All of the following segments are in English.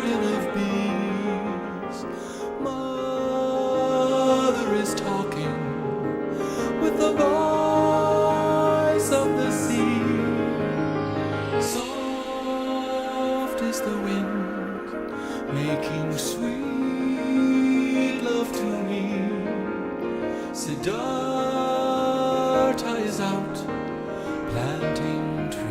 garden of bees. Mother is talking with the voice of the sea. Soft is the wind, making sweet love to me. Siddhartha is out planting trees.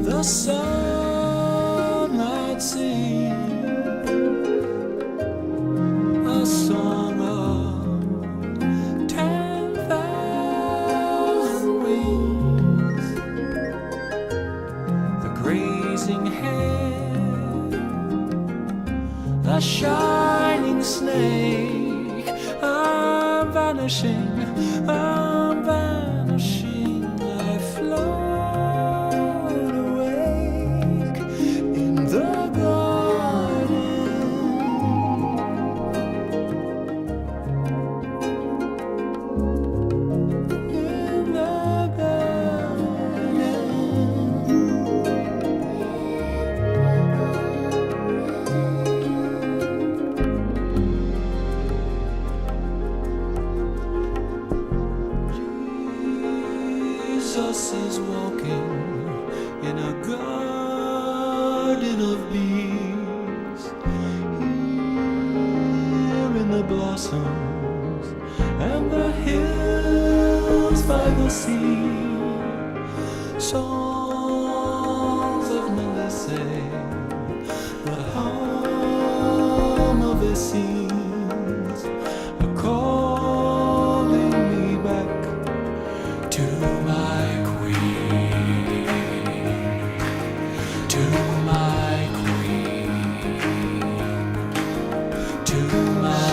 The sun might sing a song of 10,000 wings. The grazing hare, a shining snake. I'm vanishing, I'm vanishing. I float Jesus is walking in a garden of bees. Here in the blossoms and the hills by the sea, songs of Melissa, the hum of Essenes are calling me back to my queen, to my queen, to my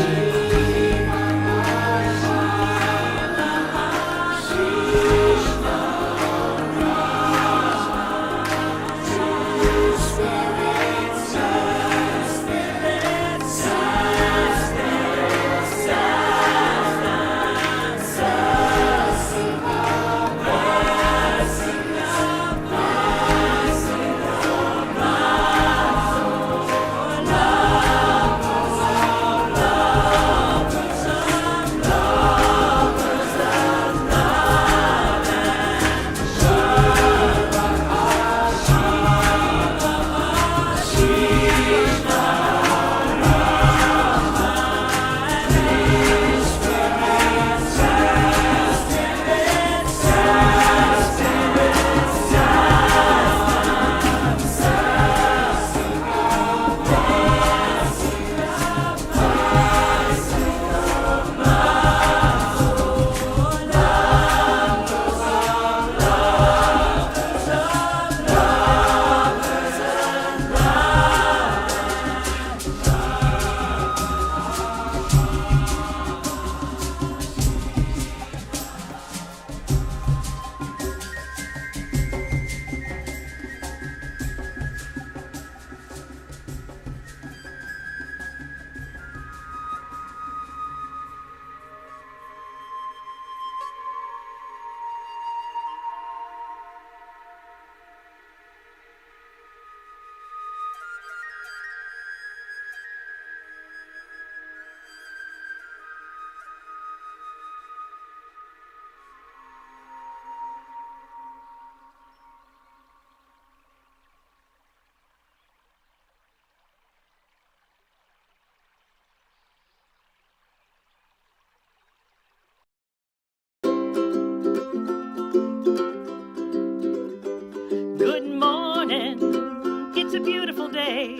It's a beautiful day.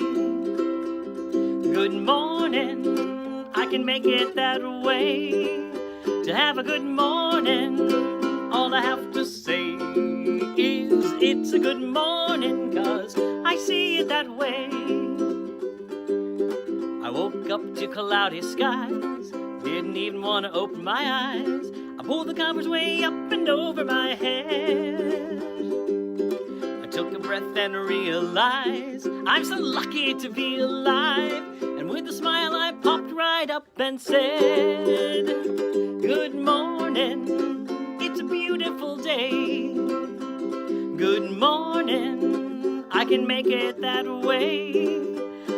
Good morning, I can make it that way. to have a good morning. All I have to say is it's a good morning, 'cause I see it that way. I woke up to cloudy skies, didn't even want to open my eyes. I pulled the covers way up and over my head. I took a breath and realized I'm so lucky to be alive. And with a smile I popped right up and said, good morning, it's a beautiful day. Good morning, I can make it that way.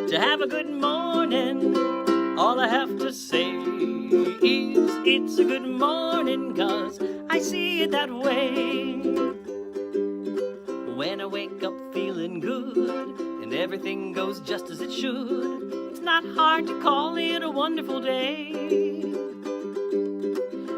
To have a good morning, all I have to say is it's a good morning, 'cause I see it that way. When I wake up feeling good and everything goes just as it should, it's not hard to call it a wonderful day.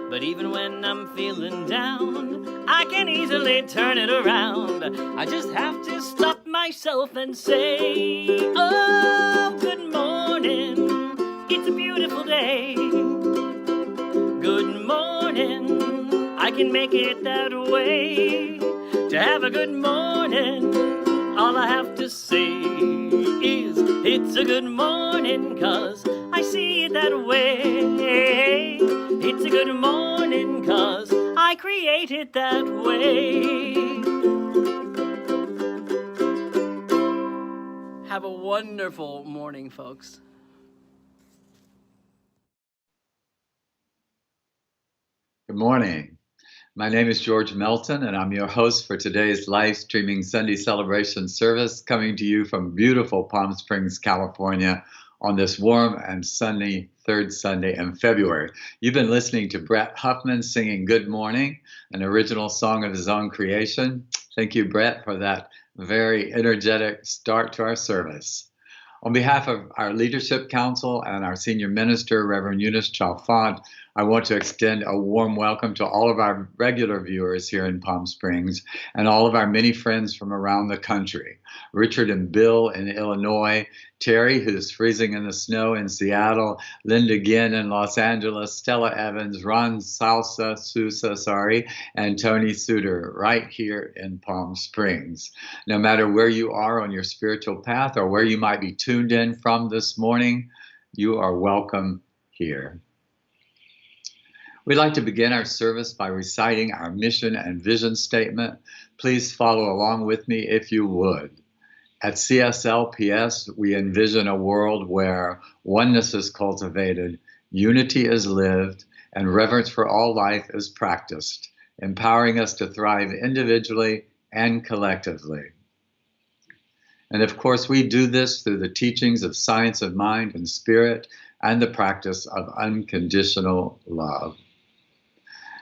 But even when I'm feeling down, I can easily turn it around. I just have to stop myself and say, oh, good morning, it's a beautiful day. Good morning, I can make it that way. To have a good morning, all I have to say is it's a good morning, 'cause I see it that way. It's a good morning, 'cause I create it that way. Have a wonderful morning, folks. Good morning. My name is George Melton, and I'm your host for today's live streaming Sunday celebration service, coming to you from beautiful Palm Springs, California, on this warm and sunny third Sunday in February. You've been listening to Brett Huffman singing Good Morning, an original song of his own creation. Thank you, Brett, for that very energetic start to our service. On behalf of our Leadership Council and our Senior Minister, Reverend Eunice Chalfant, I want to extend a warm welcome to all of our regular viewers here in Palm Springs and all of our many friends from around the country. Richard and Bill in Illinois, Terry, who's freezing in the snow in Seattle, Linda Ginn in Los Angeles, Stella Evans, Ron Sousa, and Tony Suter right here in Palm Springs. No matter where you are on your spiritual path or where you might be tuned in from this morning, you are welcome here. We'd like to begin our service by reciting our mission and vision statement. Please follow along with me if you would. At CSLPS, we envision a world where oneness is cultivated, unity is lived, and reverence for all life is practiced, empowering us to thrive individually and collectively. And of course, we do this through the teachings of science of mind and spirit and the practice of unconditional love.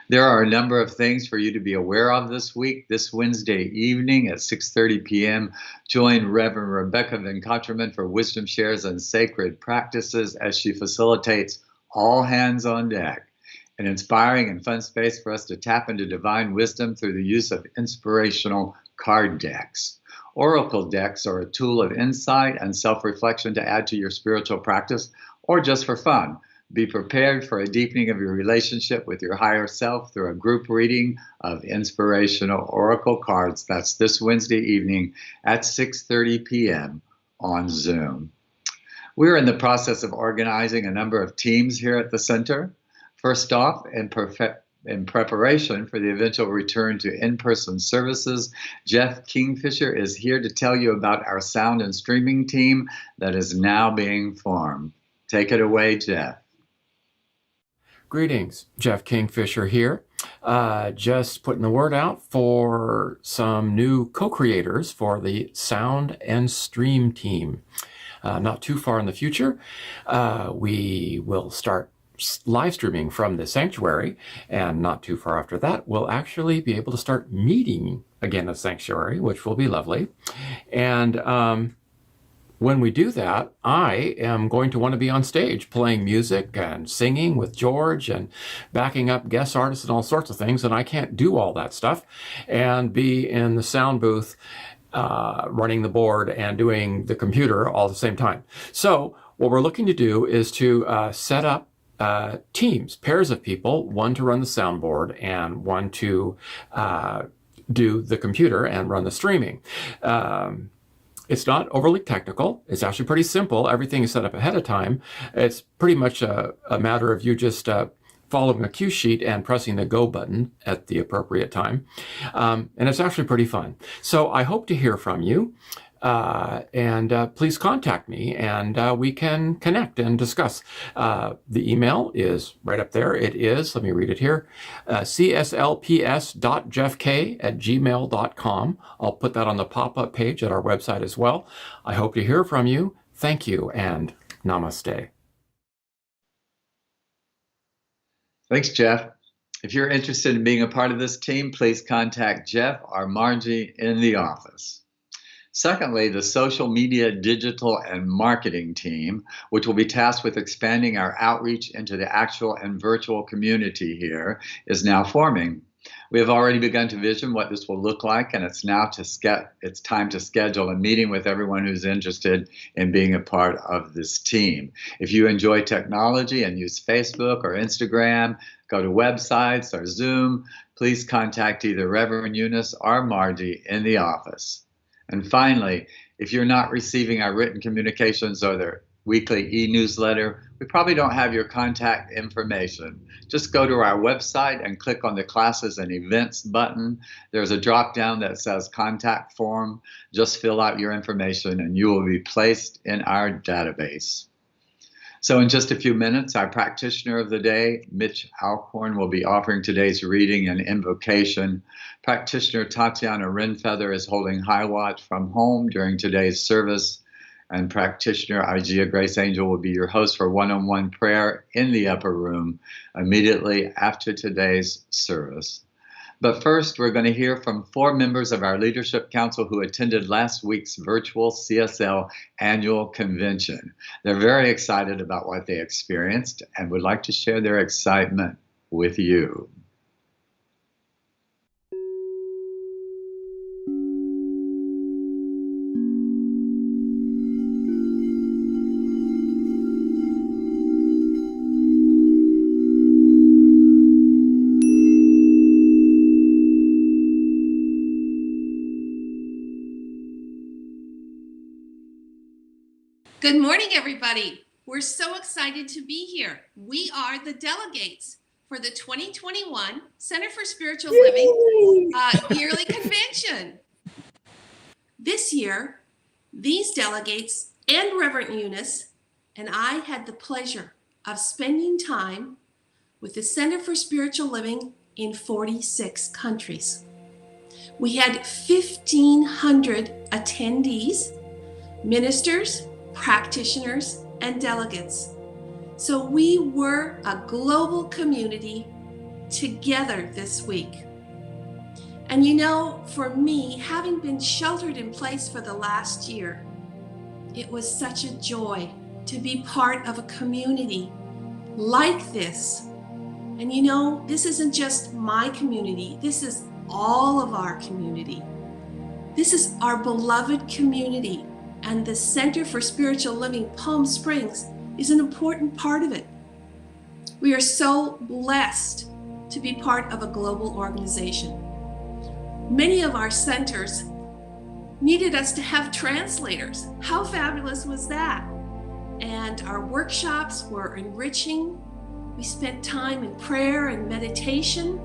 There are a number of things for you to be aware of this week. This Wednesday evening at 6:30 p.m., join Reverend Rebecca Venkataraman for Wisdom Shares and Sacred Practices as she facilitates All Hands on Deck, an inspiring and fun space for us to tap into divine wisdom through the use of inspirational card decks. Oracle decks are a tool of insight and self-reflection to add to your spiritual practice or just for fun. Be prepared for a deepening of your relationship with your higher self through a group reading of inspirational oracle cards. That's this Wednesday evening at 6:30 p.m. on Zoom. We're in the process of organizing a number of teams here at the center. First off, in preparation for the eventual return to in-person services, Jeff Kingfisher is here to tell you about our sound and streaming team that is now being formed. Take it away, Jeff. Greetings, Jeff Kingfisher here. Just putting the word out for some new co-creators for the sound and stream team. Not too far in the future, we will start live streaming from the sanctuary, and not too far after that, we'll actually be able to start meeting again at sanctuary, which will be lovely. And when we do that, I am going to want to be on stage playing music and singing with George and backing up guest artists and all sorts of things. And I can't do all that stuff and be in the sound booth running the board and doing the computer all at the same time. So what we're looking to do is to set up teams, pairs of people, one to run the soundboard and one to do the computer and run the streaming. It's not overly technical. It's actually pretty simple. Everything is set up ahead of time. It's pretty much a matter of you just following a cue sheet and pressing the go button at the appropriate time. And it's actually pretty fun. So I hope to hear from you. And please contact me and we can connect and discuss. The email is right up there. It is, let me read it here, cslps.jeffk@gmail.com. I'll put that on the pop-up page at our website as well. I hope to hear from you. Thank you and namaste. Thanks, Jeff. If you're interested in being a part of this team, please contact Jeff or Margie in the office. Secondly, the social media, digital, and marketing team, which will be tasked with expanding our outreach into the actual and virtual community here, is now forming. We have already begun to vision what this will look like, and it's time to schedule a meeting with everyone who's interested in being a part of this team. If you enjoy technology and use Facebook or Instagram, go to websites or Zoom, please contact either Reverend Eunice or Margie in the office. And finally, if you're not receiving our written communications or their weekly e-newsletter, we probably don't have your contact information. Just go to our website and click on the Classes and Events button. There's a drop-down that says Contact Form. Just fill out your information and you will be placed in our database. So in just a few minutes, our practitioner of the day, Mitch Alcorn, will be offering today's reading and invocation. Practitioner Tatiana Renfeather is holding high watch from home during today's service. And practitioner Igea Grace Angel will be your host for one-on-one prayer in the upper room immediately after today's service. But first, we're going to hear from 4 members of our Leadership Council who attended last week's virtual CSL annual convention. They're very excited about what they experienced and would like to share their excitement with you. Good morning, everybody. We're so excited to be here. We are the delegates for the 2021 Center for Spiritual Living yearly convention. This year, these delegates and Reverend Eunice and I had the pleasure of spending time with the Center for Spiritual Living in 46 countries. We had 1,500 attendees, ministers, practitioners, and delegates. So we were a global community together this week. And you know, for me, having been sheltered in place for the last year, it was such a joy to be part of a community like this. And you know, this isn't just my community, this is all of our community. This is our beloved community. And the Center for Spiritual Living Palm Springs is an important part of it. We are so blessed to be part of a global organization. Many of our centers needed us to have translators. How fabulous was that? And our workshops were enriching. We spent time in prayer and meditation.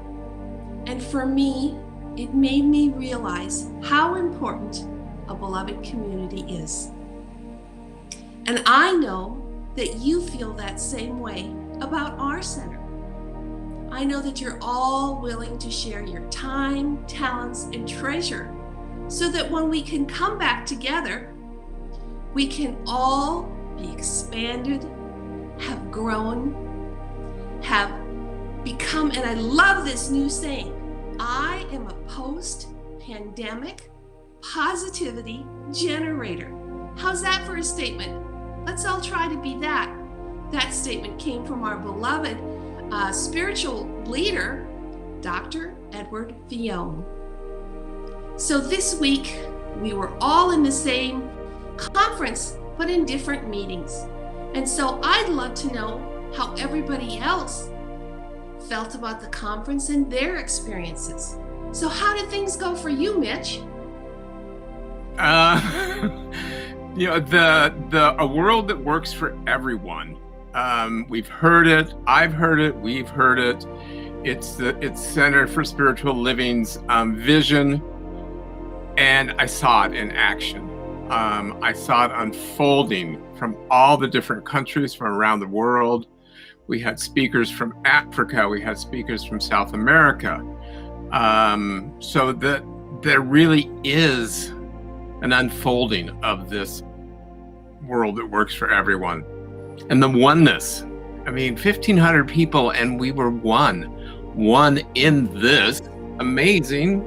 And for me, it made me realize how important a beloved community is. And I know that you feel that same way about our center. I know that you're all willing to share your time, talents, and treasure so that when we can come back together, we can all be expanded, have grown, have become, and I love this new saying, I am a post-pandemic positivity generator. How's that for a statement? Let's all try to be that. That statement came from our beloved spiritual leader, Dr. Edward Vione. So this week, we were all in the same conference, but in different meetings. And so I'd love to know, how everybody else felt about the conference and their experiences. So how did things go for you, Mitch? A world that works for everyone. We've heard it. I've heard it. We've heard it. It's Center for Spiritual Living's vision, and I saw it in action. I saw it unfolding from all the different countries from around the world. We had speakers from Africa. We had speakers from South America. So that there really is an unfolding of this world that works for everyone. And the oneness. I mean, 1,500 people, and we were one in this amazing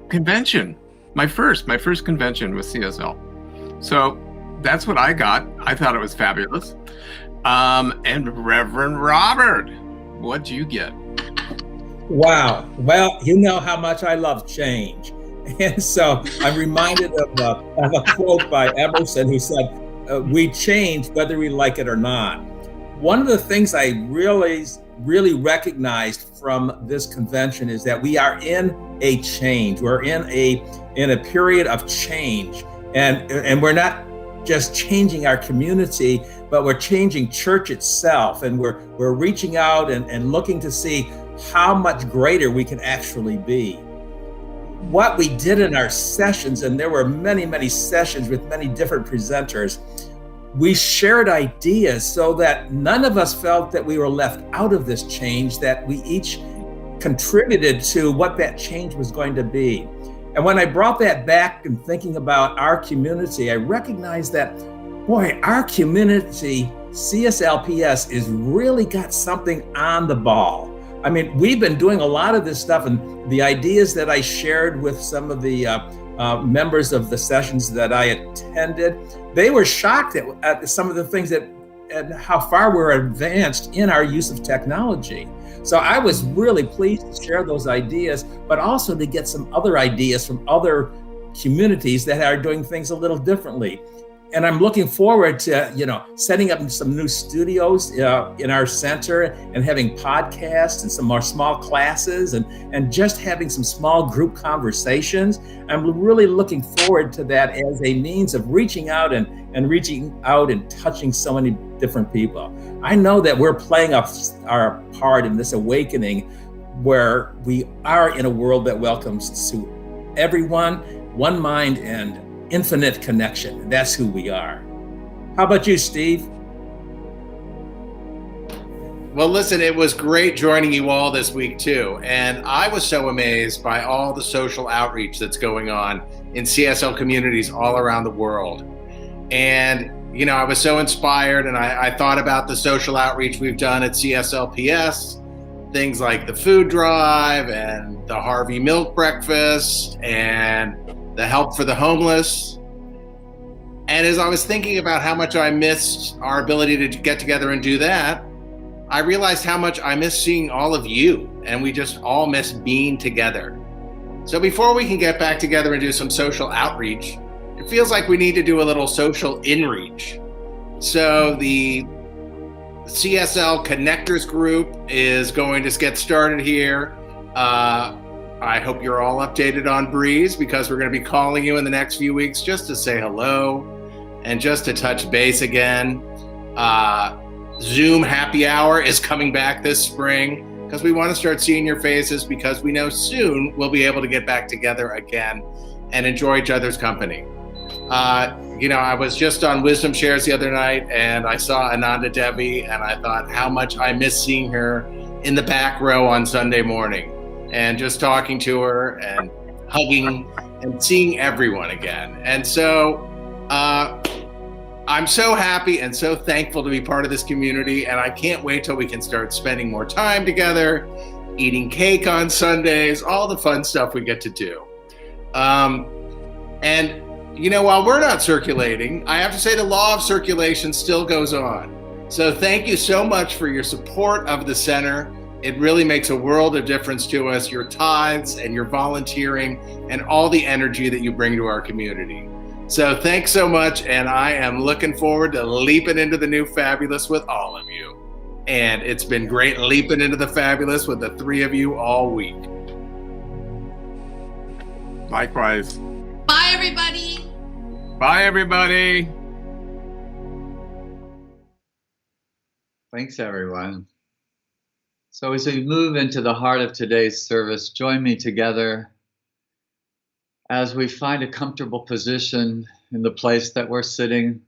convention. My first convention with CSL. So that's what I got. I thought it was fabulous. And Reverend Robert, what'd you get? Wow. Well, you know how much I love change. And so I'm reminded of a quote by Emerson who said, we change whether we like it or not. One of the things I really recognized from this convention is that we are in a change. We're in a period of change. And we're not just changing our community, but we're changing church itself. And we're reaching out and looking to see how much greater we can actually be. What we did in our sessions, and there were many, many sessions with many different presenters, we shared ideas so that none of us felt that we were left out of this change, that we each contributed to what that change was going to be. And when I brought that back and thinking about our community, I recognized that, boy, our community, CSLPS, is really got something on the ball. I mean, we've been doing a lot of this stuff, and the ideas that I shared with some of the members of the sessions that I attended, they were shocked at some of the things and how far we're advanced in our use of technology. So I was really pleased to share those ideas, but also to get some other ideas from other communities that are doing things a little differently. And I'm looking forward to, setting up some new studios in our center and having podcasts and some more small classes and just having some small group conversations. I'm really looking forward to that as a means of reaching out and touching so many different people. I know that we're playing our part in this awakening where we are in a world that welcomes to everyone, one mind and infinite connection. That's who we are. How about you, Steve? Well, listen, it was great joining you all this week too. And I was so amazed by all the social outreach that's going on in CSL communities all around the world. And, I was so inspired, and I thought about the social outreach we've done at CSLPS, things like the food drive and the Harvey Milk breakfast and the help for the homeless. And as I was thinking about how much I missed our ability to get together and do that, I realized how much I miss seeing all of you, and we just all miss being together. So before we can get back together and do some social outreach, it feels like we need to do a little social inreach. So the CSL Connectors Group is going to get started here. I hope you're all updated on Breeze, because we're going to be calling you in the next few weeks just to say hello and just to touch base again. Zoom happy hour is coming back this spring because we want to start seeing your faces, because we know soon we'll be able to get back together again and enjoy each other's company. I was just on Wisdom Shares the other night, and I saw Ananda Devi, and I thought how much I miss seeing her in the back row on Sunday morning, and just talking to her and hugging and seeing everyone again. And so I'm so happy and so thankful to be part of this community, and I can't wait till we can start spending more time together, eating cake on Sundays, all the fun stuff we get to do. While we're not circulating, I have to say the law of circulation still goes on. So thank you so much for your support of the center. It really makes a world of difference to us, your tithes and your volunteering and all the energy that you bring to our community. So thanks so much, and I am looking forward to leaping into the new fabulous with all of you. And it's been great leaping into the fabulous with the three of you all week. Likewise. Bye, everybody. Bye, everybody. Thanks, everyone. So as we move into the heart of today's service, join me together as we find a comfortable position in the place that we're sitting,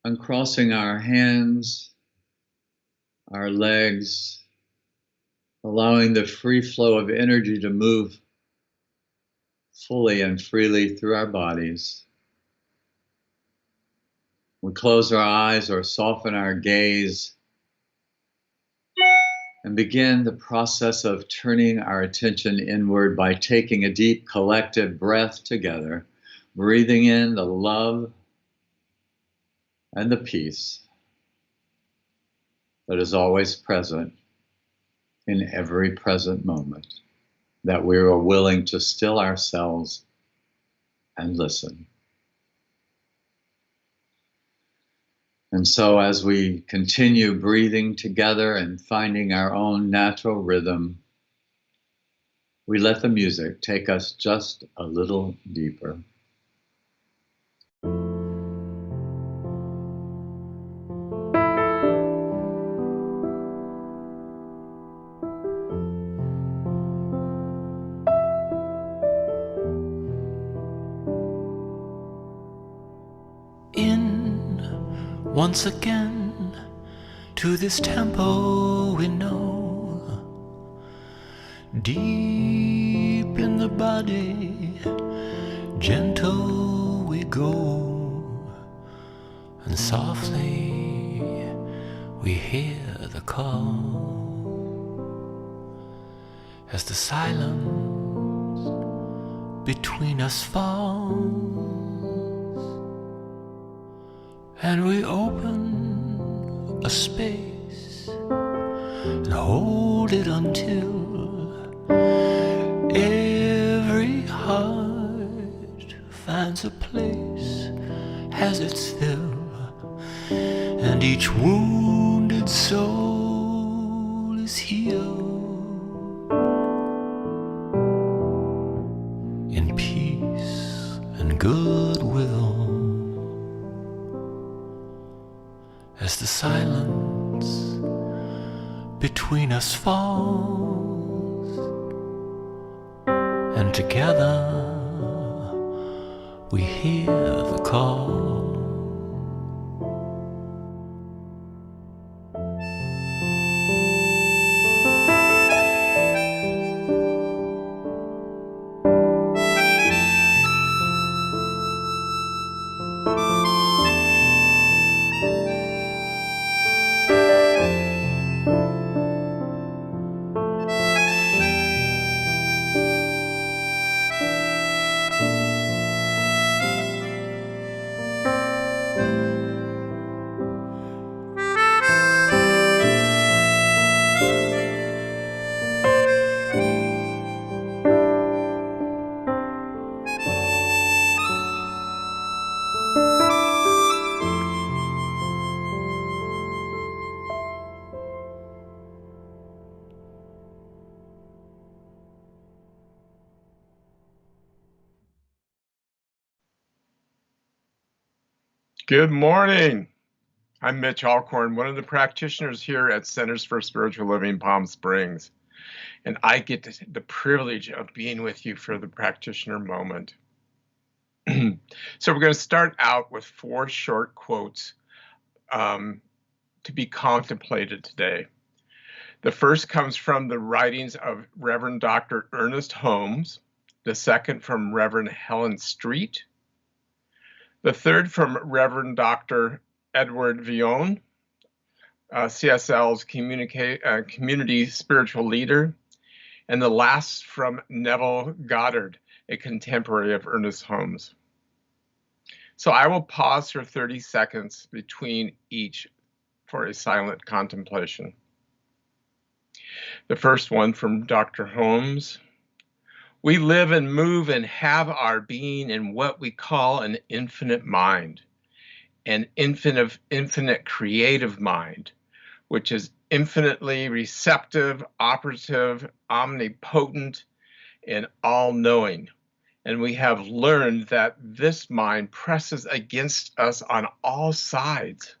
uncrossing our hands, our legs, allowing the free flow of energy to move fully and freely through our bodies. We close our eyes or soften our gaze and begin the process of turning our attention inward by taking a deep collective breath together, breathing in the love and the peace that is always present in every present moment, that we are willing to still ourselves and listen. And so as we continue breathing together and finding our own natural rhythm, we let the music take us just a little deeper. Once again, to this tempo we know, deep in the body, gentle we go, and softly we hear the call, as the silence between us falls. And we open a space and hold it until every heart finds a place, has its fill, and each wounded soul is healed in peace and goodwill. As the silence between us falls, and together we hear the call. Good morning. I'm Mitch Alcorn, one of the practitioners here at Centers for Spiritual Living Palm Springs, and I get the privilege of being with you for the practitioner moment. So we're going to start out with 4 short quotes to be contemplated today. The first comes from the writings of Reverend Dr. Ernest Holmes, the second from Reverend Helen Street, the third from Reverend Dr. Edward Villon, CSL's community spiritual leader, and the last from Neville Goddard, a contemporary of Ernest Holmes. So I will pause for 30 seconds between each for a silent contemplation. The first one from Dr. Holmes. We live and move and have our being in what we call an infinite mind, an infinite creative mind, which is infinitely receptive, operative, omnipotent, and all-knowing. And we have learned that this mind presses against us on all sides,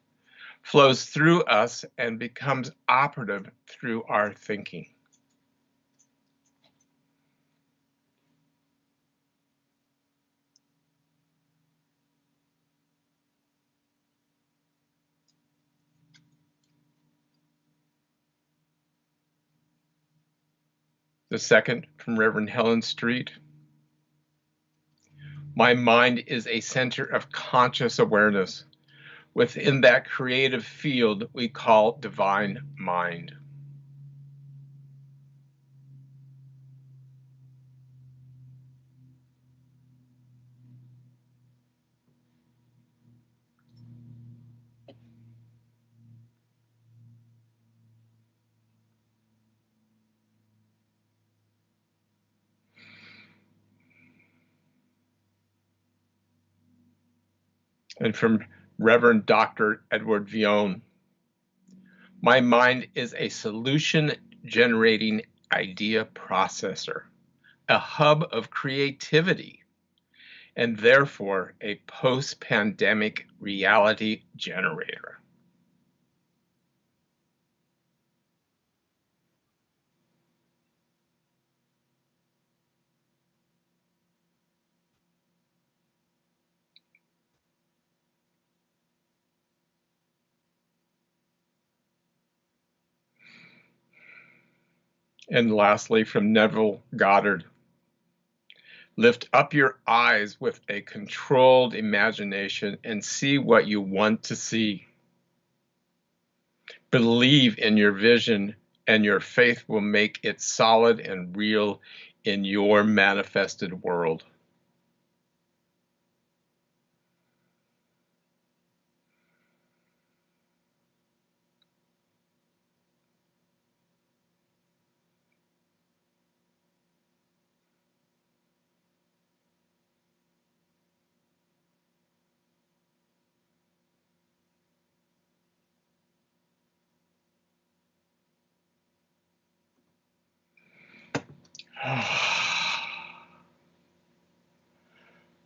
flows through us, and becomes operative through our thinking. The second from Reverend Helen Street. My mind is a center of conscious awareness within that creative field we call divine mind. And from Reverend Dr. Edward Vione, my mind is a solution-generating idea processor, a hub of creativity, and therefore a post-pandemic reality generator. And lastly, from Neville Goddard, lift up your eyes with a controlled imagination and see what you want to see. Believe in your vision, and your faith will make it solid and real in your manifested world.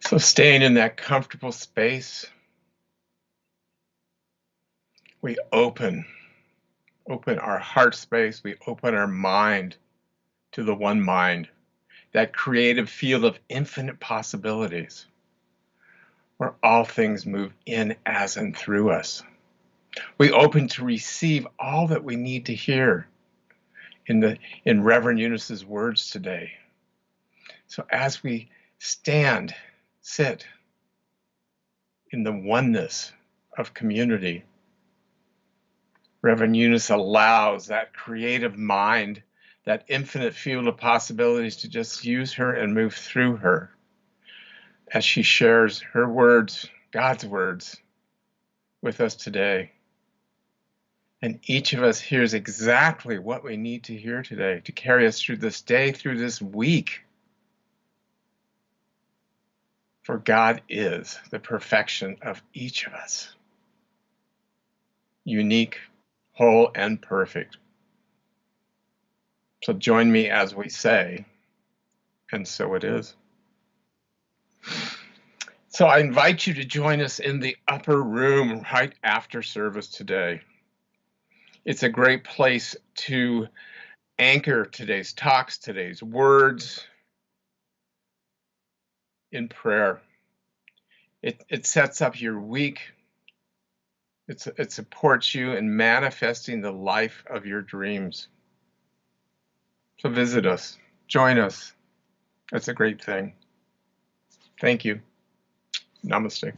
So staying in that comfortable space, we open our heart space, we open our mind to the one mind, that creative field of infinite possibilities, where all things move in, as, and through us. We open to receive all that we need to hear in Reverend Eunice's words today. So as we stand, sit in the oneness of community, Reverend Eunice allows that creative mind, that infinite field of possibilities, to just use her and move through her as she shares her words, God's words, with us today. And each of us hears exactly what we need to hear today to carry us through this day, through this week. For God is the perfection of each of us, unique, whole, and perfect. So join me as we say, and so it is. So I invite you to join us in the upper room right after service today. It's a great place to anchor today's talks, today's words in prayer. It sets up your week. It supports you in manifesting the life of your dreams. So visit us, join us. That's a great thing. Thank you. Namaste.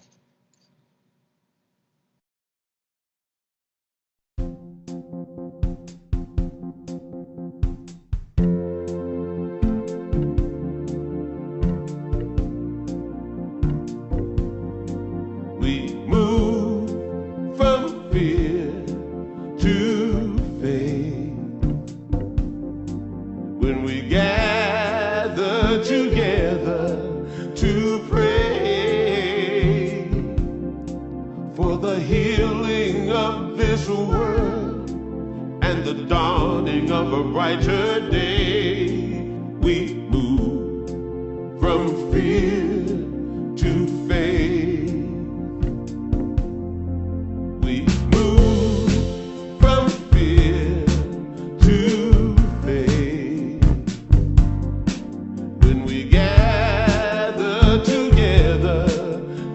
We move from fear to faith when we gather together. the dawning of a brighter day. We move from fear to faith. We move from fear to faith. When we gather together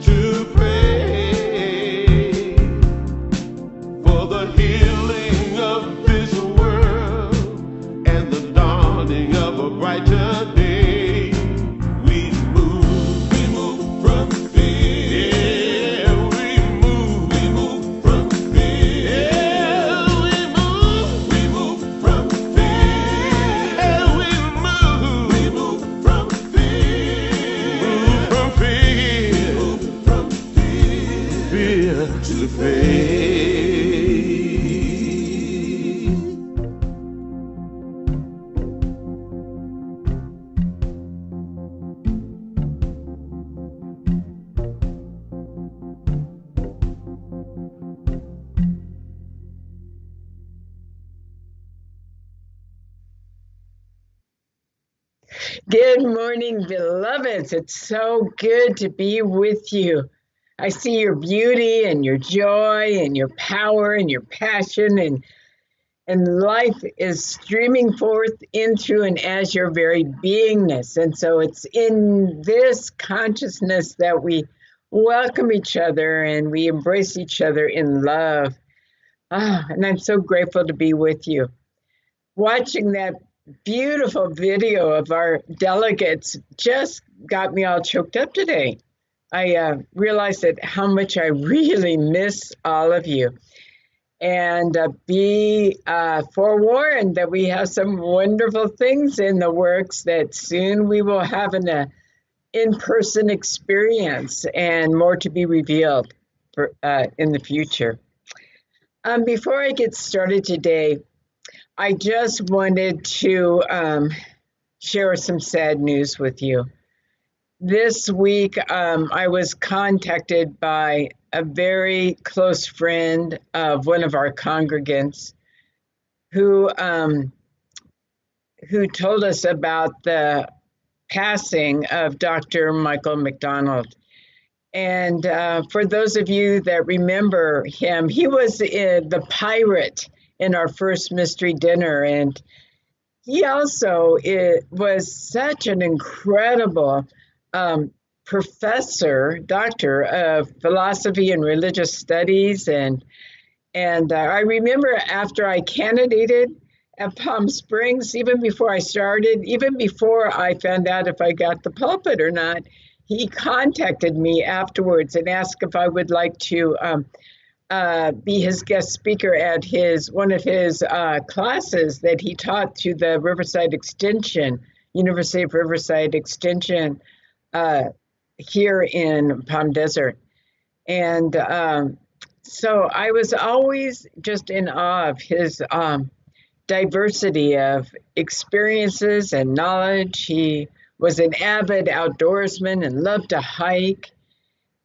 to pray for the healing of this world and the dawning of a brighter day. We move from fear. Yeah, we move from fear. Yeah, we move from fear. Yeah, we move from fear. Move from fear. Move from fear to faith. Good morning, beloveds. It's so good to be with you. I see your beauty and your joy and your power and your passion, and life is streaming forth into and as your very beingness. And so it's in this consciousness that we welcome each other and we embrace each other in love. And I'm so grateful to be with you. Watching that beautiful video of our delegates just got me all choked up today. I realized that how much I really miss all of you. And be forewarned that we have some wonderful things in the works that soon we will have an in-person experience and more to be revealed in the future. Before I get started today, I just wanted to share some sad news with you. This week, I was contacted by a very close friend of one of our congregants who told us about the passing of Dr. Michael McDonald. And for those of you that remember him, he was the pirate in our first mystery dinner. And he also was such an incredible doctor of philosophy and religious studies. And I remember after I candidated at Palm Springs, even before I started, even before I found out if I got the pulpit or not, he contacted me afterwards and asked if I would like to be his guest speaker at one of his classes that he taught to the University of Riverside Extension here in Palm Desert. And so I was always just in awe of his diversity of experiences and knowledge. He was an avid outdoorsman and loved to hike.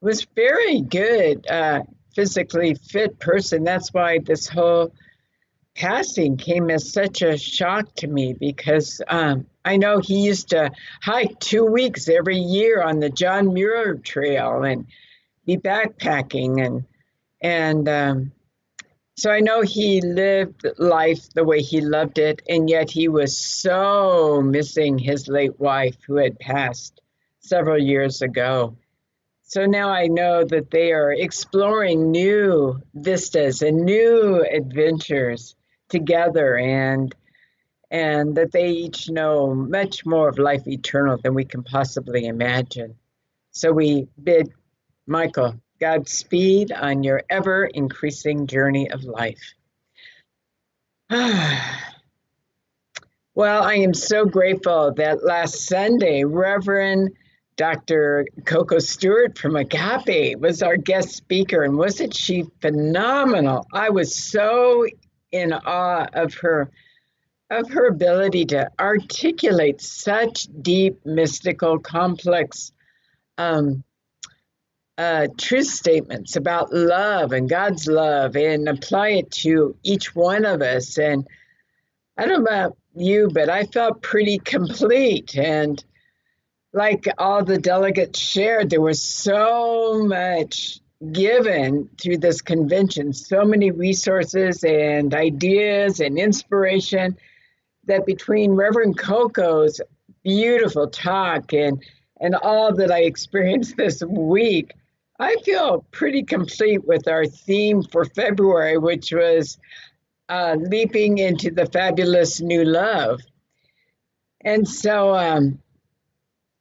Was very good, physically fit person. That's why this whole passing came as such a shock to me, because I know he used to hike 2 weeks every year on the John Muir Trail and be backpacking. And so I know he lived life the way he loved it, and yet he was so missing his late wife who had passed several years ago. So now I know that they are exploring new vistas and new adventures together, and that they each know much more of life eternal than we can possibly imagine. So we bid Michael Godspeed on your ever-increasing journey of life. Well, I am so grateful that last Sunday, Reverend Dr. Coco Stewart from Agape was our guest speaker, and wasn't she phenomenal? I was so in awe of her ability to articulate such deep, mystical, complex truth statements about love and God's love, and apply it to each one of us. And I don't know about you, but I felt pretty complete. And like all the delegates shared, there was so much given through this convention, so many resources and ideas and inspiration, that between Reverend Coco's beautiful talk and all that I experienced this week, I feel pretty complete with our theme for February, which was leaping into the fabulous new love. And so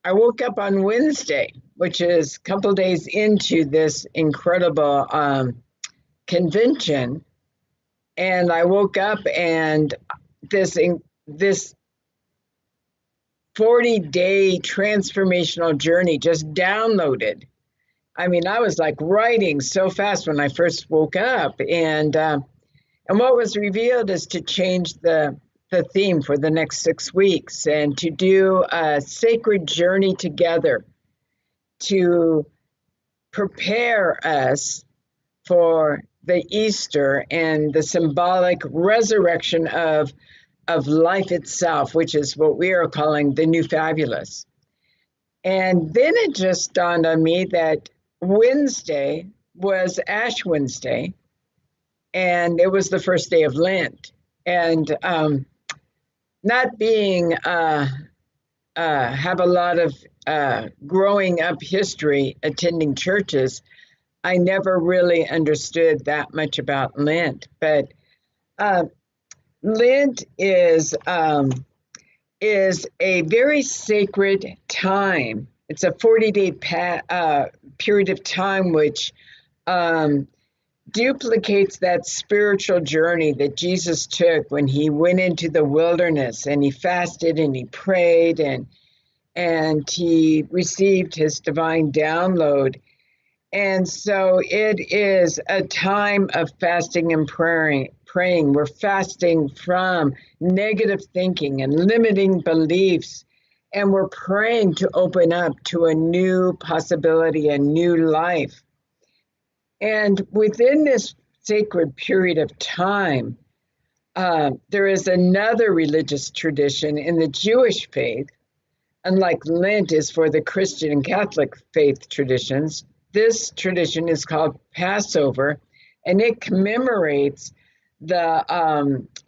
I woke up on Wednesday, which is a couple days into this incredible convention, and I woke up and this 40-day transformational journey just downloaded. I mean, I was like writing so fast when I first woke up, and what was revealed is to change the theme for the next 6 weeks and to do a sacred journey together to prepare us for the Easter and the symbolic resurrection of life itself, which is what we are calling the new fabulous. And then it just dawned on me that Wednesday was Ash Wednesday, and it was the first day of Lent. And not being have a lot of growing up history attending churches, I never really understood that much about Lent. But Lent is a very sacred time. It's a 40-day period of time which duplicates that spiritual journey that Jesus took when he went into the wilderness and he fasted and he prayed and he received his divine download. And so it is a time of fasting and praying. We're fasting from negative thinking and limiting beliefs, and we're praying to open up to a new possibility, a new life. And within this sacred period of time, there is another religious tradition in the Jewish faith, unlike Lent is for the Christian and Catholic faith traditions. This tradition is called Passover, and it commemorates the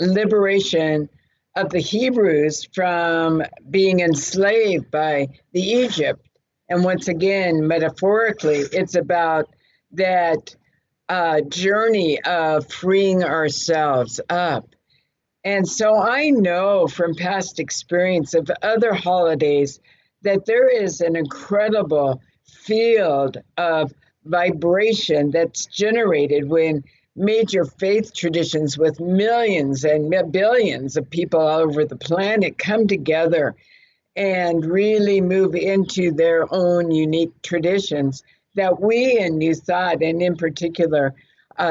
liberation of the Hebrews from being enslaved by the Egypt. And once again, metaphorically, it's about that journey of freeing ourselves up. And so I know from past experience of other holidays that there is an incredible field of vibration that's generated when major faith traditions with millions and billions of people all over the planet come together and really move into their own unique traditions that we in New Thought, and in particular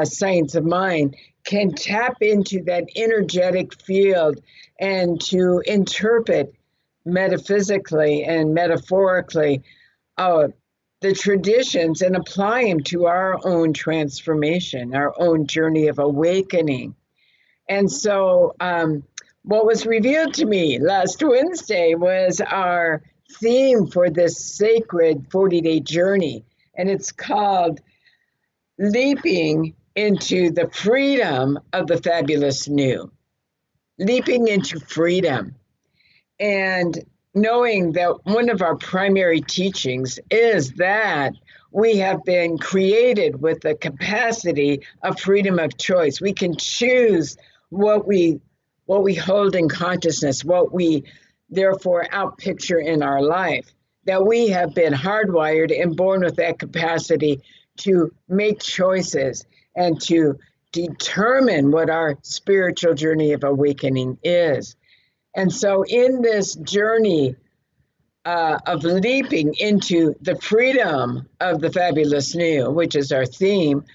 Science of Mind, can tap into that energetic field and to interpret metaphysically and metaphorically the traditions and apply them to our own transformation, our own journey of awakening. And so what was revealed to me last Wednesday was our theme for this sacred 40-day journey. And it's called Leaping into the Freedom of the Fabulous New. Leaping into freedom. And knowing that one of our primary teachings is that we have been created with the capacity of freedom of choice. We can choose what we hold in consciousness, what we therefore outpicture in our life, that we have been hardwired and born with that capacity to make choices and to determine what our spiritual journey of awakening is. And so in this journey of leaping into the freedom of the fabulous new, which is our theme,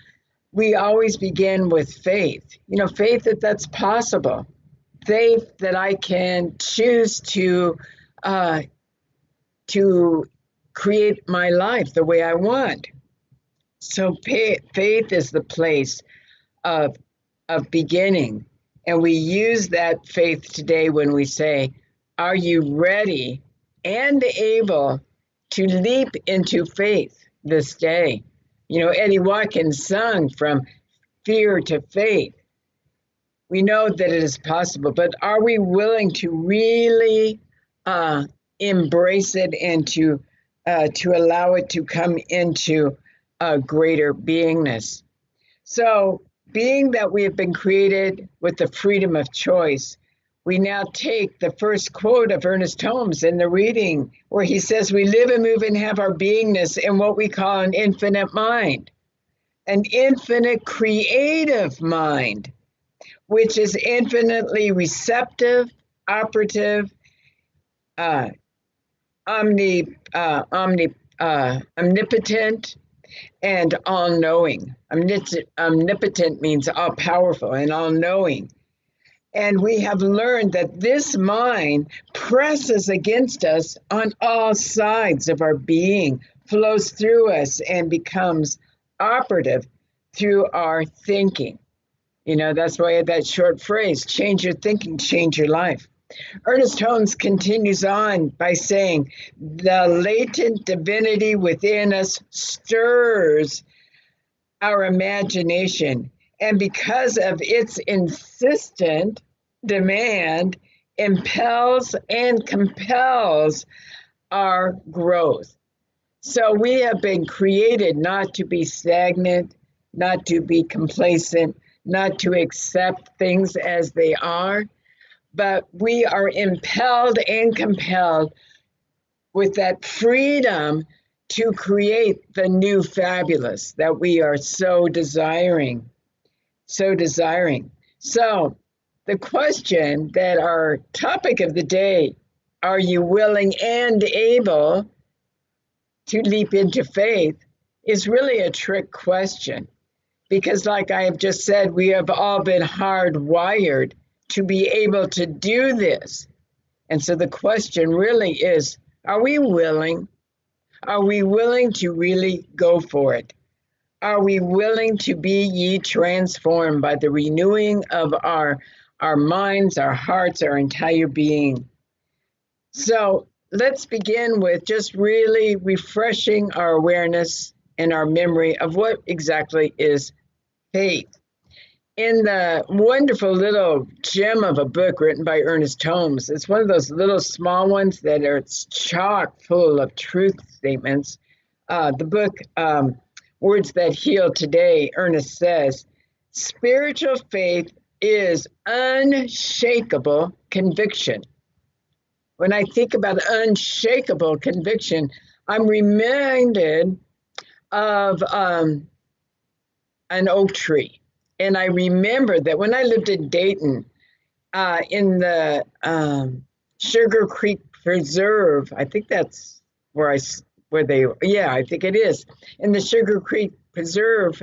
we always begin with faith. You know, faith that that's possible. Faith that I can choose to create my life the way I want. So faith is the place of beginning. And we use that faith today when we say, are you ready and able to leap into faith this day? You know, Eddie Watkins sung from fear to faith. We know that it is possible, but are we willing to really embrace it and to allow it to come into a greater beingness? So, being that we have been created with the freedom of choice, we now take the first quote of Ernest Holmes in the reading, where he says, we live and move and have our beingness in what we call an infinite mind, an infinite creative mind, which is infinitely receptive, operative, omnipotent, and all-knowing. Omnipotent means all-powerful and all-knowing. And we have learned that this mind presses against us on all sides of our being, flows through us, and becomes operative through our thinking. You know, that's why that short phrase, change your thinking, change your life. Ernest Holmes continues on by saying, the latent divinity within us stirs our imagination, and because of its insistent demand, impels and compels our growth. So we have been created not to be stagnant, not to be complacent, not to accept things as they are, but we are impelled and compelled with that freedom to create the new fabulous that we are so desiring, so desiring. So the question that our topic of the day, are you willing and able to leap into faith, is really a trick question. Because like I have just said, we have all been hardwired to be able to do this. And so the question really is, are we willing? Are we willing to really go for it? Are we willing to be ye transformed by the renewing of our minds, our hearts, our entire being? So let's begin with just really refreshing our awareness and our memory of what exactly is faith. In the wonderful little gem of a book written by Ernest Holmes, it's one of those little small ones that are chock full of truth statements. The book, Words That Heal Today, Ernest says, spiritual faith is unshakable conviction. When I think about unshakable conviction, I'm reminded of an oak tree. And I remember that when I lived in Dayton, in the Sugar Creek Preserve, I think that's I think it is, in the Sugar Creek Preserve,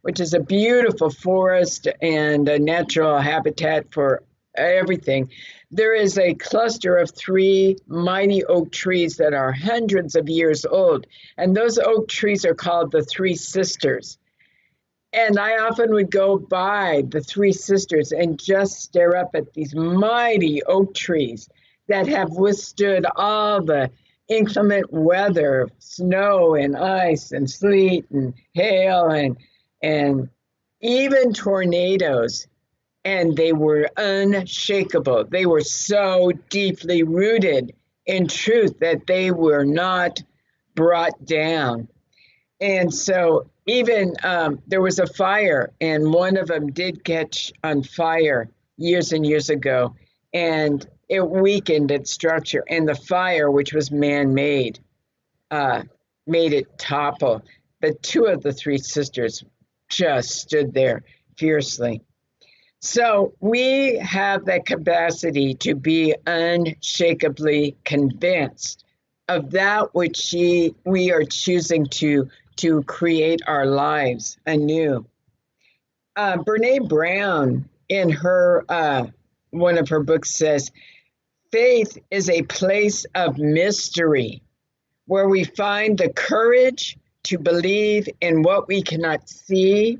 which is a beautiful forest and a natural habitat for everything. There is a cluster of 3 mighty oak trees that are hundreds of years old. And those oak trees are called the Three Sisters. And I often would go by the Three Sisters and just stare up at these mighty oak trees that have withstood all the inclement weather, snow and ice and sleet and hail and even tornadoes. And they were unshakable. They were so deeply rooted in truth that they were not brought down. And so even there was a fire, and one of them did catch on fire years and years ago, and it weakened its structure. And the fire, which was man-made, made it topple. But 2 of the 3 sisters just stood there fiercely. So we have that capacity to be unshakably convinced of that which we are choosing to create our lives anew. Brene Brown, in her one of her books, says, faith is a place of mystery where we find the courage to believe in what we cannot see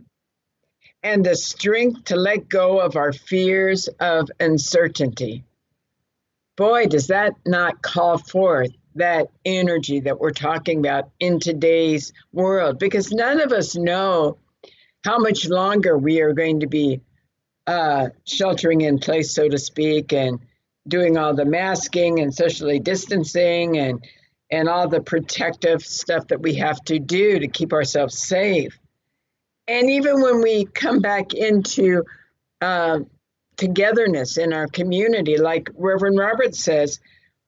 and the strength to let go of our fears of uncertainty. Boy, does that not call forth that energy that we're talking about in today's world, because none of us know how much longer we are going to be sheltering in place, so to speak, and doing all the masking and socially distancing and all the protective stuff that we have to do to keep ourselves safe. And even when we come back into togetherness in our community, like Reverend Robert says,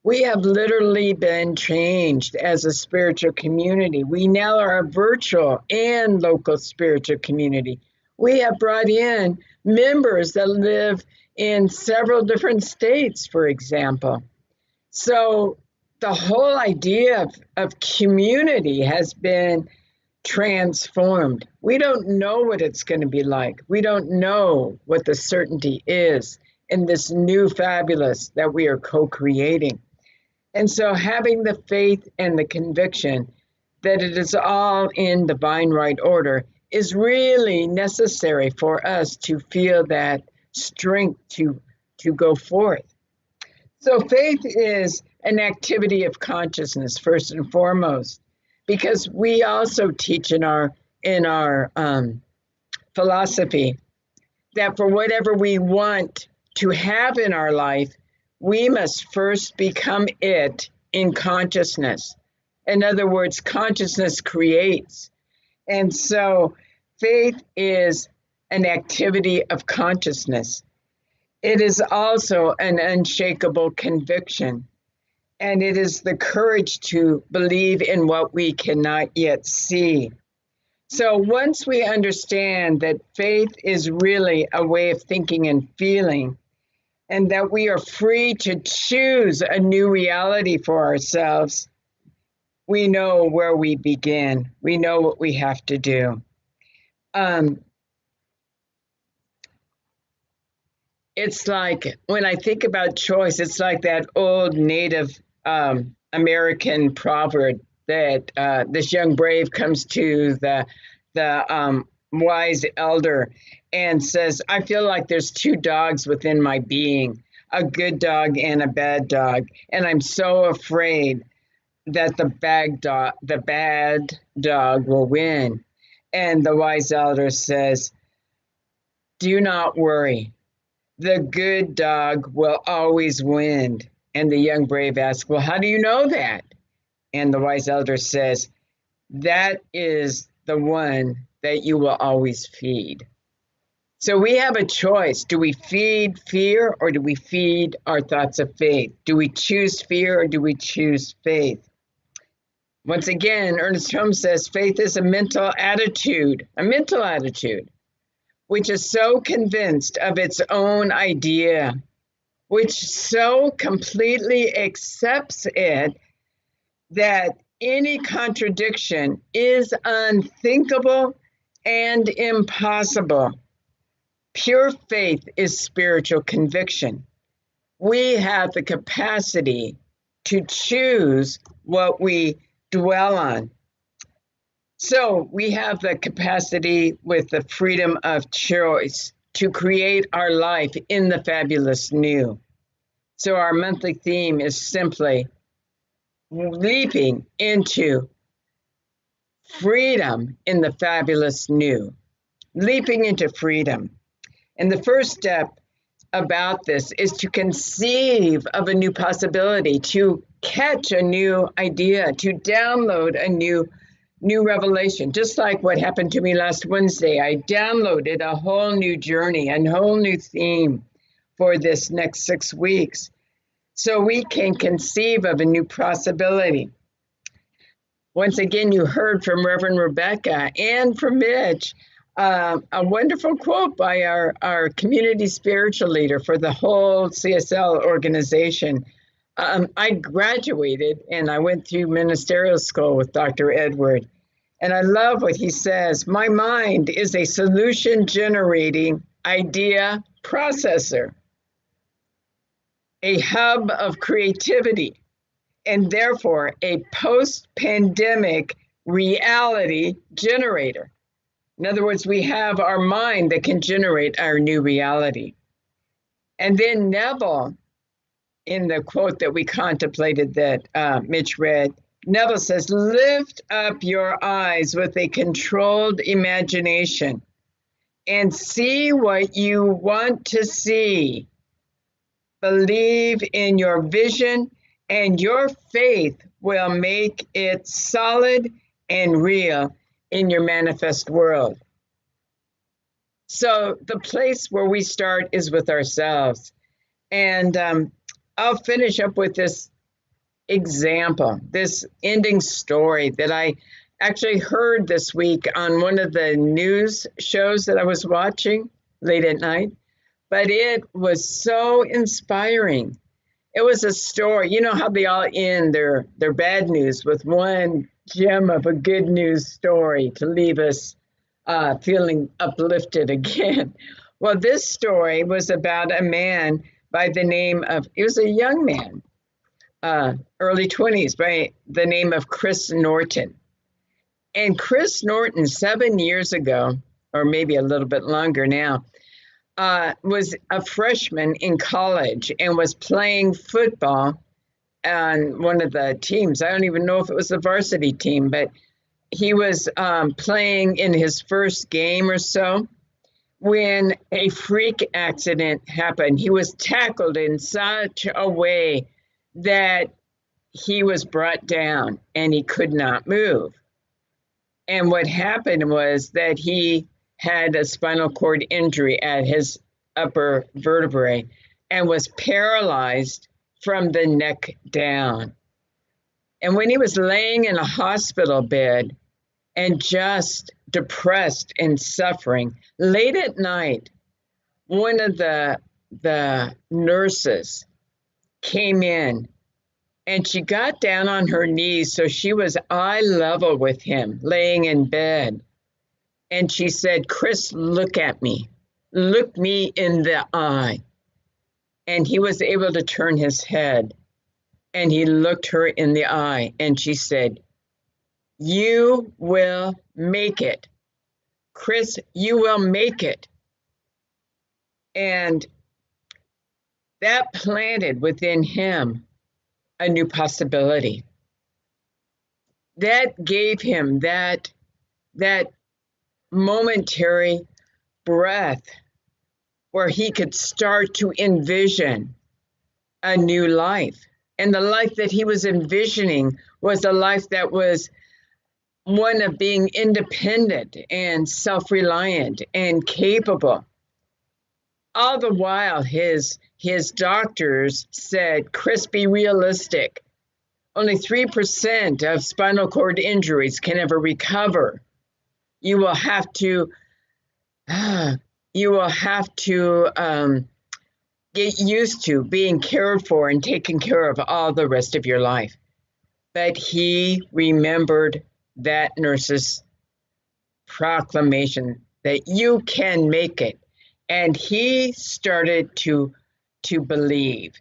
we have literally been changed as a spiritual community. We now are a virtual and local spiritual community. We have brought in members that live in several different states, for example. So the whole idea of community has been transformed. We don't know what it's going to be like. We don't know what the certainty is in this new fabulous that we are co-creating. And so having the faith and the conviction that it is all in divine right order is really necessary for us to feel that strength to go forth. So faith is an activity of consciousness, first and foremost, because we also teach in our philosophy that for whatever we want to have in our life, we must first become it in consciousness. In other words, consciousness creates. And so faith is an activity of consciousness. It is also an unshakable conviction. And it is the courage to believe in what we cannot yet see. So once we understand that faith is really a way of thinking and feeling, and that we are free to choose a new reality for ourselves, we know where we begin. We know what we have to do. It's like, when I think about choice, it's like that old Native American proverb that this young brave comes to the wise elder and says, I feel like there's two dogs within my being, a good dog and a bad dog. And I'm so afraid that the bad dog will win. And the wise elder says, do not worry. The good dog will always win. And the young brave asks, well, how do you know that? And the wise elder says, that is the one that you will always feed. So we have a choice. Do we feed fear or do we feed our thoughts of faith? Do we choose fear or do we choose faith? Once again, Ernest Holmes says faith is a mental attitude, which is so convinced of its own idea, which so completely accepts it that any contradiction is unthinkable and impossible. Pure faith is spiritual conviction. We have the capacity to choose what we dwell on. So we have the capacity with the freedom of choice to create our life in the fabulous new. So our monthly theme is simply leaping into freedom in the fabulous new, leaping into freedom. And the first step about this is to conceive of a new possibility, to catch a new idea, to download a new revelation. Just like what happened to me last Wednesday, I downloaded a whole new journey, a whole new theme for this next 6 weeks. So we can conceive of a new possibility. Once again, you heard from Reverend Rebecca and from Mitch, a wonderful quote by our community spiritual leader for the whole CSL organization. I graduated and I went through ministerial school with Dr. Edward. And I love what he says. My mind is a solution generating idea processor, a hub of creativity, and therefore a post-pandemic reality generator. In other words, we have our mind that can generate our new reality. And then Neville, in the quote that we contemplated that Mitch read, Neville says, lift up your eyes with a controlled imagination and see what you want to see. Believe in your vision, and your faith will make it solid and real in your manifest world. So the place where we start is with ourselves. And I'll finish up with this example, this ending story that I actually heard this week on one of the news shows that I was watching late at night. But it was so inspiring. It was a story. You know how they all end their bad news with one gem of a good news story to leave us feeling uplifted again. Well, this story was about a man by the name of, he was a young man, early 20s, by the name of Chris Norton. And Chris Norton, 7 years ago, or maybe a little bit longer now, was a freshman in college and was playing football on one of the teams. I don't even know if it was the varsity team, but he was playing in his first game or so when a freak accident happened. He was tackled in such a way that he was brought down and he could not move. And what happened was that he had a spinal cord injury at his upper vertebrae and was paralyzed from the neck down. And when he was laying in a hospital bed and just depressed and suffering, late at night, one of the nurses came in and she got down on her knees so she was eye level with him, laying in bed. And she said, Chris, look at me. Look me in the eye. And he was able to turn his head and he looked her in the eye and she said, you will make it. Chris, you will make it. And that planted within him a new possibility. That gave him that momentary breath where he could start to envision a new life. And the life that he was envisioning was a life that was one of being independent and self-reliant and capable. All the while, his doctors said, Chris, be realistic. Only 3% of spinal cord injuries can ever recover. You will have to get used to being cared for and taken care of all the rest of your life. But he remembered that nurse's proclamation that you can make it. And he started to believe.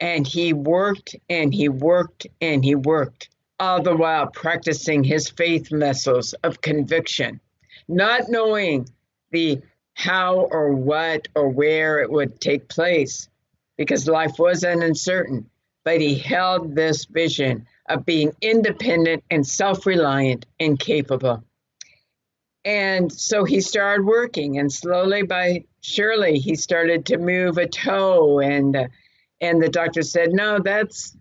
And he worked and he worked and he worked, all the while practicing his faith muscles of conviction, not knowing the how or what or where it would take place, because life was uncertain. But he held this vision of being independent and self-reliant and capable. And so he started working, and slowly by surely he started to move a toe, and the doctor said, no, that's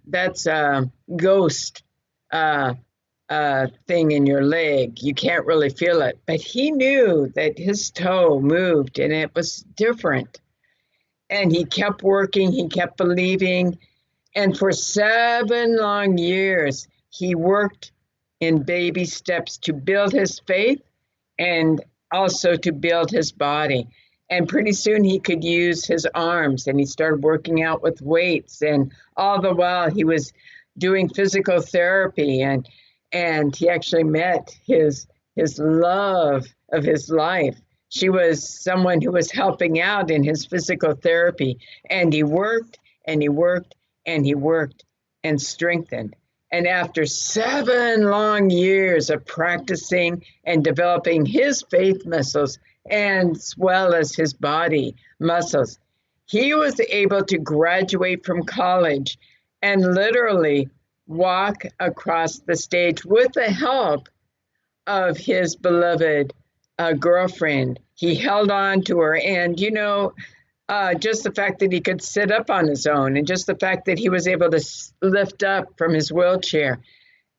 a ghost thing in your leg. You can't really feel it. But he knew that his toe moved and it was different. And he kept working, he kept believing. And for 7 long years, he worked in baby steps to build his faith and also to build his body. And pretty soon he could use his arms, and he started working out with weights. And all the while he was doing physical therapy, and he actually met his love of his life. She was someone who was helping out in his physical therapy. And he worked and he worked and he worked and strengthened. And after 7 long years of practicing and developing his faith muscles as well as his body muscles, he was able to graduate from college and literally walk across the stage with the help of his beloved girlfriend. He held on to her, and just the fact that he could sit up on his own, and just the fact that he was able to lift up from his wheelchair,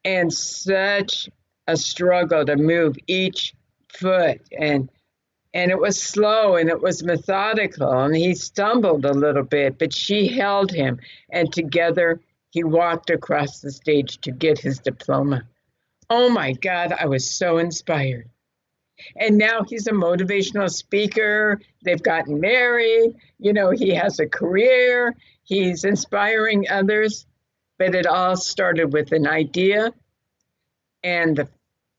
and such a struggle to move each foot, and it was slow and it was methodical, and he stumbled a little bit, but she held him, and together he walked across the stage to get his diploma. Oh my God, I was so inspired. And now he's a motivational speaker. They've gotten married. He has a career. He's inspiring others. But it all started with an idea and the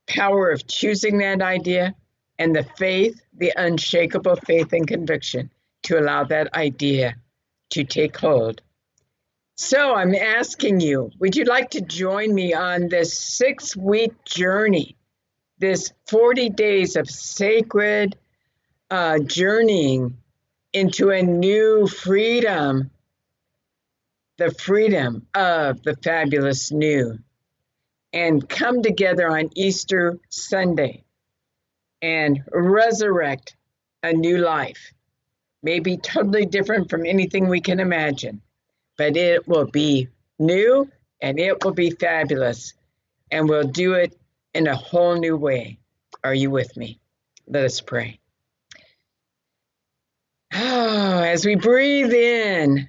power of choosing that idea and the faith, the unshakable faith and conviction to allow that idea to take hold. So I'm asking you, would you like to join me on this 6-week journey? This 40 days of sacred journeying into a new freedom, the freedom of the fabulous new, and come together on Easter Sunday and resurrect a new life. Maybe totally different from anything we can imagine, but it will be new and it will be fabulous, and we'll do it in a whole new way. Are you with me? Let us pray. As we breathe in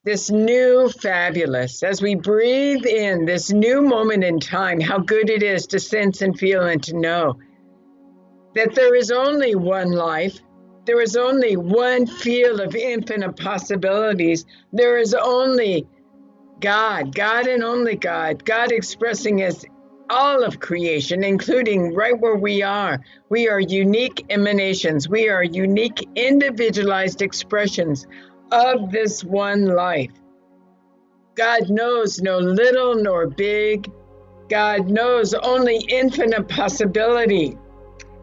this new fabulous, as we breathe in this new moment in time, how good it is to sense and feel and to know that there is only one life. There is only one field of infinite possibilities. There is only God, God and only God, God expressing as all of creation, including right where we are. We are unique emanations. We are unique individualized expressions of this one life. God knows no little nor big. God knows only infinite possibility.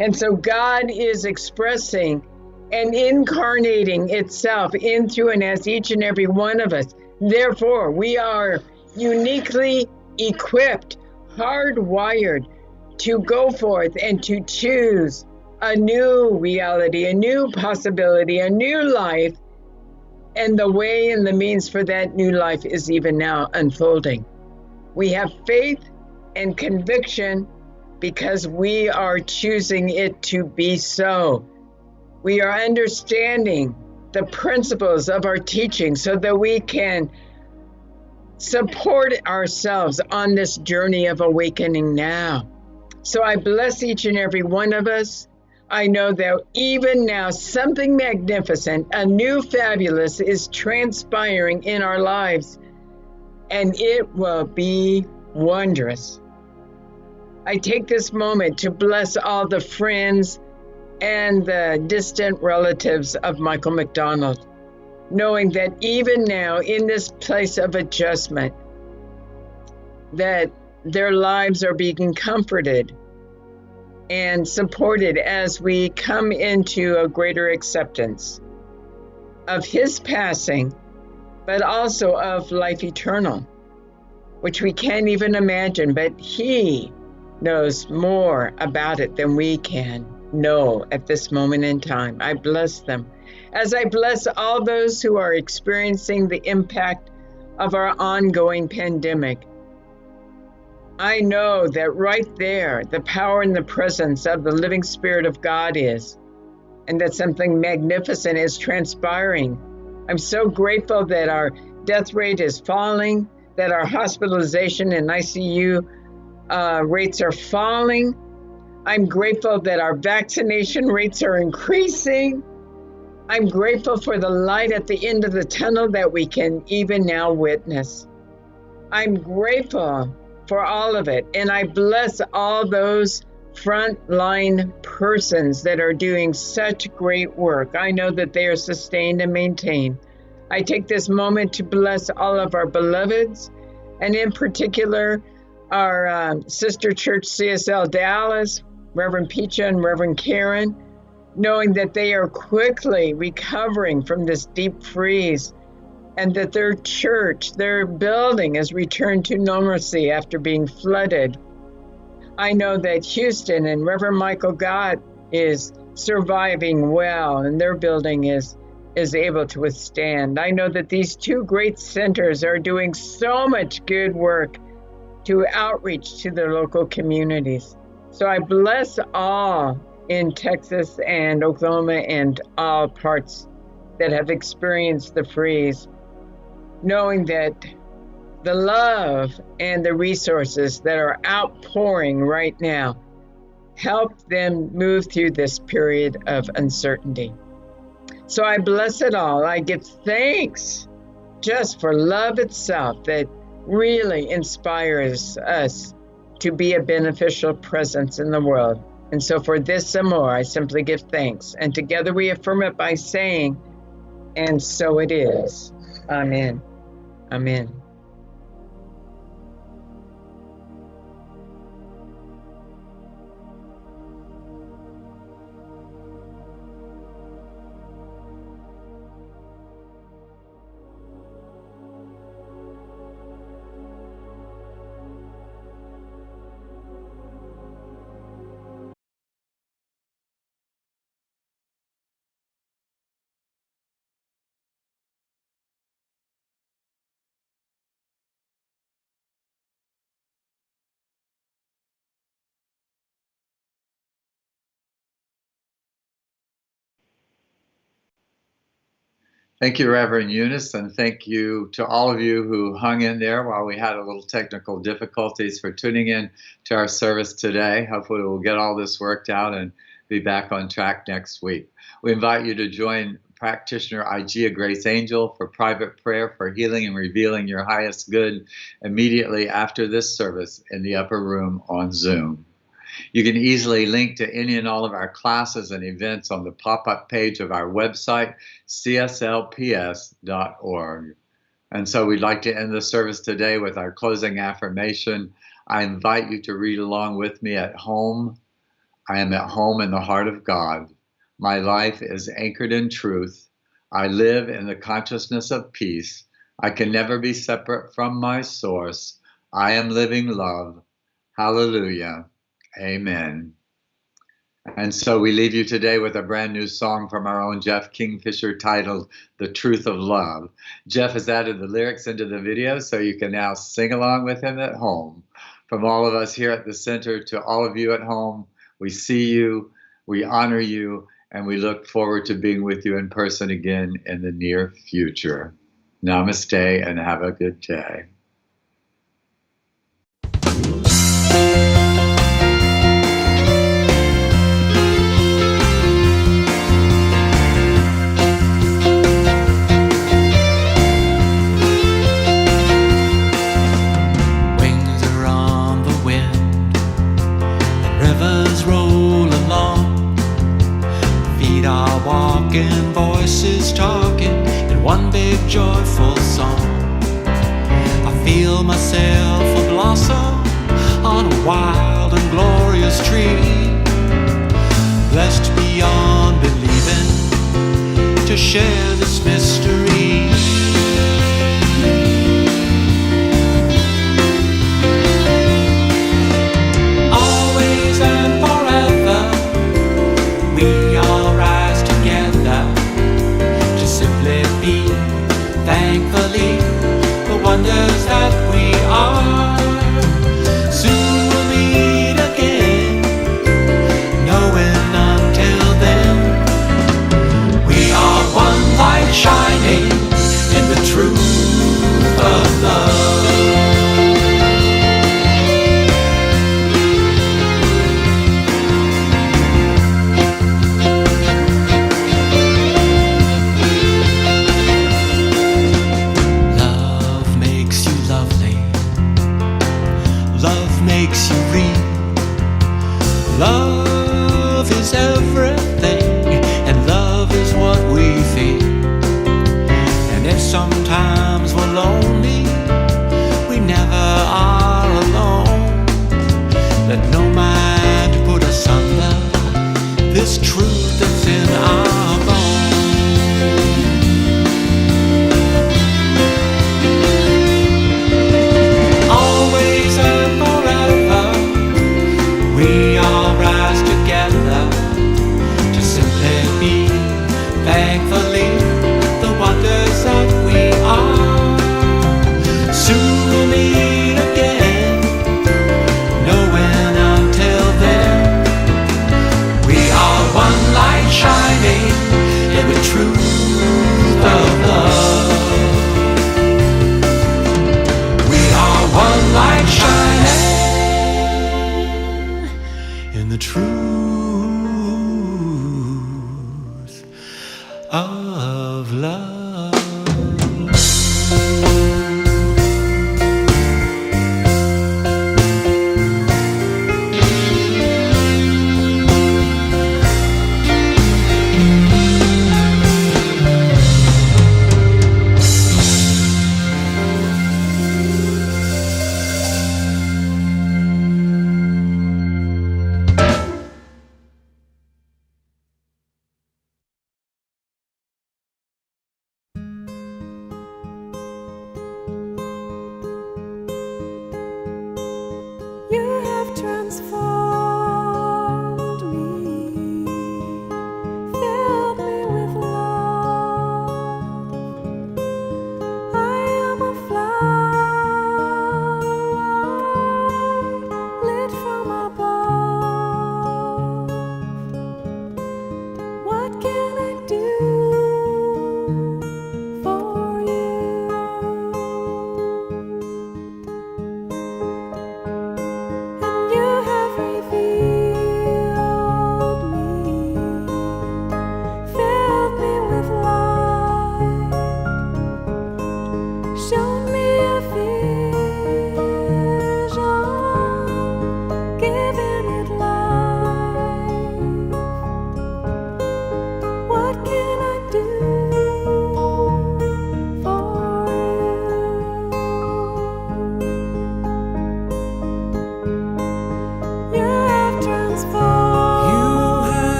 And so God is expressing and incarnating itself in, through, and as each and every one of us. Therefore, we are uniquely equipped, hardwired to go forth and to choose a new reality, a new possibility, a new life. And the way and the means for that new life is even now unfolding. We have faith and conviction because we are choosing it to be so. We are understanding the principles of our teaching so that we can support ourselves on this journey of awakening now. So I bless each and every one of us. I know that even now something magnificent, a new fabulous is transpiring in our lives, and it will be wondrous. I take this moment to bless all the friends and the distant relatives of Michael McDonald, knowing that even now in this place of adjustment, that their lives are being comforted and supported as we come into a greater acceptance of his passing, but also of life eternal, which we can't even imagine, but he knows more about it than we can know at this moment in time. I bless them. As I bless all those who are experiencing the impact of our ongoing pandemic, I know that right there, the power and the presence of the living Spirit of God is, and that something magnificent is transpiring. I'm so grateful that our death rate is falling, that our hospitalization and ICU rates are falling. I'm grateful that our vaccination rates are increasing. I'm grateful for the light at the end of the tunnel that we can even now witness. I'm grateful for all of it. And I bless all those frontline persons that are doing such great work. I know that they are sustained and maintained. I take this moment to bless all of our beloveds and in particular, our sister church, CSL Dallas, Reverend Peacha and Reverend Karen, knowing that they are quickly recovering from this deep freeze and that their church, their building has returned to normalcy after being flooded. I know that Houston and Reverend Michael Gott is surviving well, and their building is able to withstand. I know that these two great centers are doing so much good work to outreach to their local communities. So I bless all in Texas and Oklahoma and all parts that have experienced the freeze, knowing that the love and the resources that are outpouring right now help them move through this period of uncertainty. So I bless it all. I give thanks just for love itself that really inspires us to be a beneficial presence in the world. And so for this and more, I simply give thanks. And together we affirm it by saying, and so it is. Amen. Amen. Thank you, Reverend Eunice, and thank you to all of you who hung in there while we had a little technical difficulties for tuning in to our service today. Hopefully we'll get all this worked out and be back on track next week. We invite you to join practitioner Igea Grace Angel for private prayer for healing and revealing your highest good immediately after this service in the upper room on Zoom. You can easily link to any and all of our classes and events on the pop-up page of our website, cslps.org. And so we'd like to end the service today with our closing affirmation. I invite you to read along with me at home. I am at home in the heart of God. My life is anchored in truth. I live in the consciousness of peace. I can never be separate from my source. I am living love. Hallelujah. Amen. And so we leave you today with a brand new song from our own Jeff Kingfisher titled The Truth of Love. Jeff has added the lyrics into the video so you can now sing along with him at home. From all of us here at the center to all of you at home, we see you, we honor you, and we look forward to being with you in person again in the near future. Namaste and have a good day. Walking, voices talking in one big joyful song. I feel myself a blossom on a wild and glorious tree, blessed beyond believing to share this mystery. Always and forever we all rise together to simply be, thankfully, the wonders that we are. Soon we'll meet again, knowing until then we are one light shining in the truth of love. Makes you real. Love is everything, and love is what we feel. And if sometimes we're lonely, we never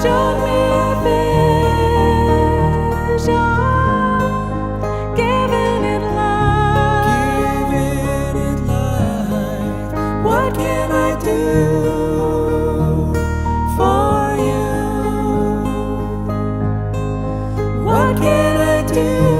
showed me a vision, giving it life. What can I do for you? What can I do?